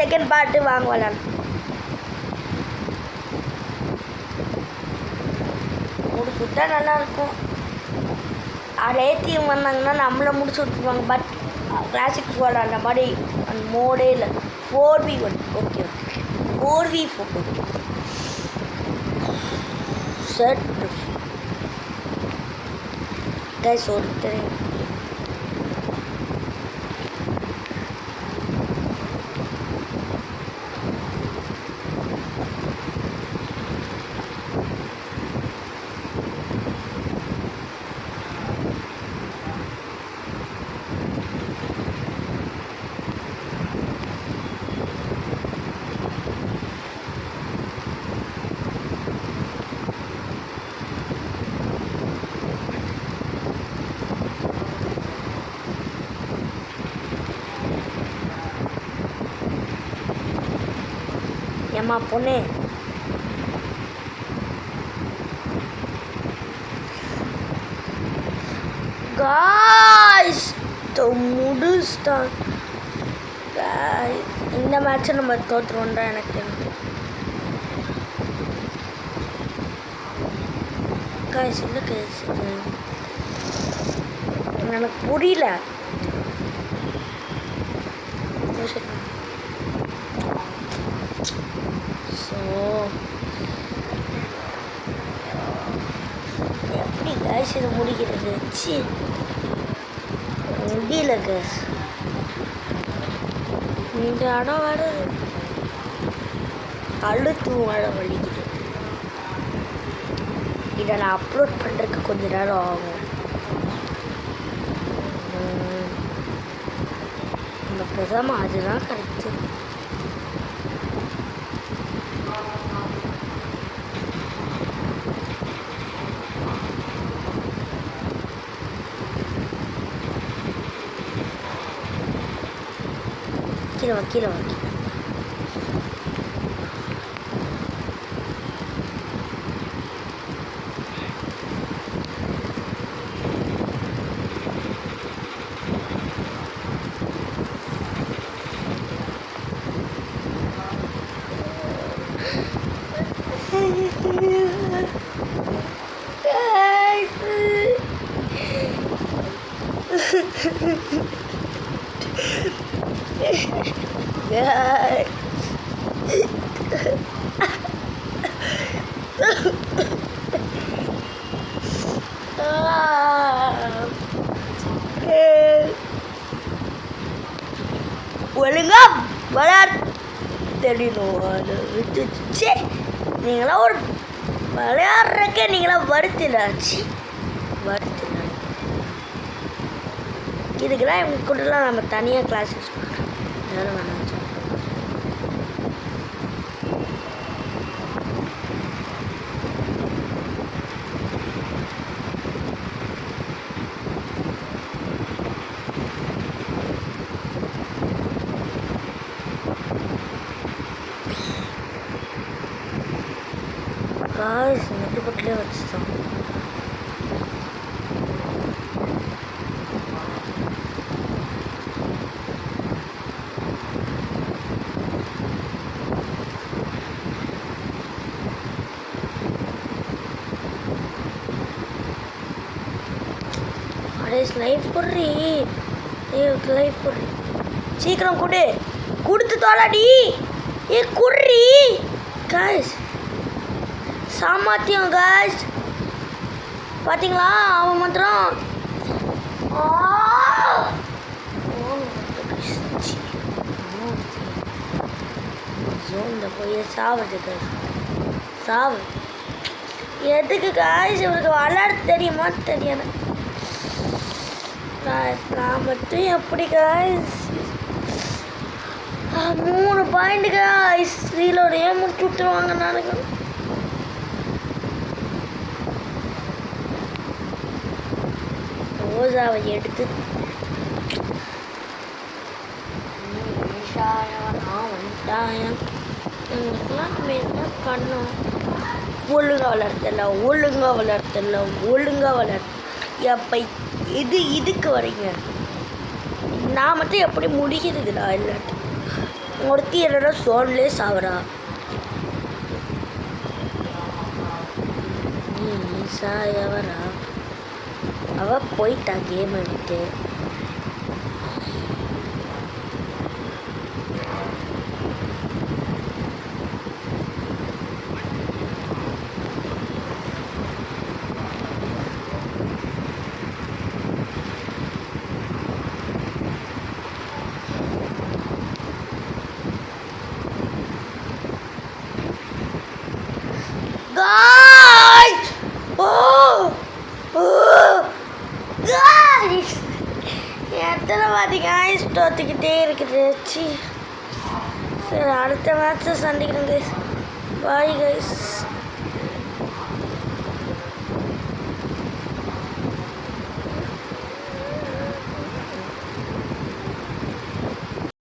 Second part வாங்க விளாட. முடிச்சு விட்டா நல்லாயிருக்கும். அதே டீம் வந்தாங்கன்னா நம்மளை முடிச்சு விட்டுருவாங்க. பட் கிளாசிக் ஸ்குவாட் அந்த மாதிரி அந்த மோடே இல்லை. 4v1. Okay 4v4. Set guys ஒருத்தர் ஏம்மா பொண்ணு காய்ஸ் முடிச்சிட்டான். இந்த மேட்சை நம்ம தோற்றுவோம்டா. எனக்கு காய்ஸ் இல்லை காய்ஸ் எனக்கு புரியல. ஸோ எப்படி காய்ஸ் இது முடிக்கிறது? சி முடியல காய்ஸ். இந்த இடம் வர கழுத்து வாழ வலிக்குது. இதை நான் அப்லோட் பண்ணுறதுக்கு கொஞ்ச நேரம் ஆகும். நம்ம பேசாமல் அதுதான் கரெக்டு. கீழே வா. ஒழுங்கா விளையாட தெரியணும். அது விட்டுச்சு. நீங்களாம் ஒரு விளையாடுறக்கே நீங்களாம் வருத்திடாச்சு. இதுக்கெல்லாம் இவங்க கூடலாம் நம்ம தனியாக கிளாஸஸ் வேணாம். காய்ஸ் நெட்டு பட்டிலே வச்சுட்டோம். லைஃப் போடுறி. லைஃப் போடுறி. சீக்கிரம் கொடுத்து தோலாடி. குடுறி காய்ஸ். சாமர்த்தியம் காய்ஸ். பார்த்தீங்களா அவன் மாத்திரம் ஜோனில் போய் சாவுறது காய்ஸ். சாவு எதுக்கு காய்ஸ்? இவருக்கு விளையாட தெரியுமா தெரியல. நான் மட்டும் எப்படி காய்ஸ் 3 பாயிண்ட் காய்ஸ். ரீலோடையே முடிச்சு விட்டுருவாங்க. நாளைக்கு ரோசாவை எடுத்து வந்துட்டாயன். எங்களுக்குலாம் நம்ம என்ன பண்ணோம்? ஒழுங்காக வளர்த்தல. எப்போ இதுக்கு வரீங்க? நான் மட்டும் எப்படி முடிக்கிறதுடா? இல்லாட்டி ஒருத்தி என்னோட சோன்லே சாவரா. நீ சாயவரா. அவ போயிட்டா கேம் எடுத்து. Guys! Oh! Oh! Guys! எத்தனை வாட்டி காய்ஸ் தோத்துக்கிட்டே இருக்குது. சரி அடுத்த மேட்ச்சை சந்திக்கிறேன் கைஸ். Bye guys.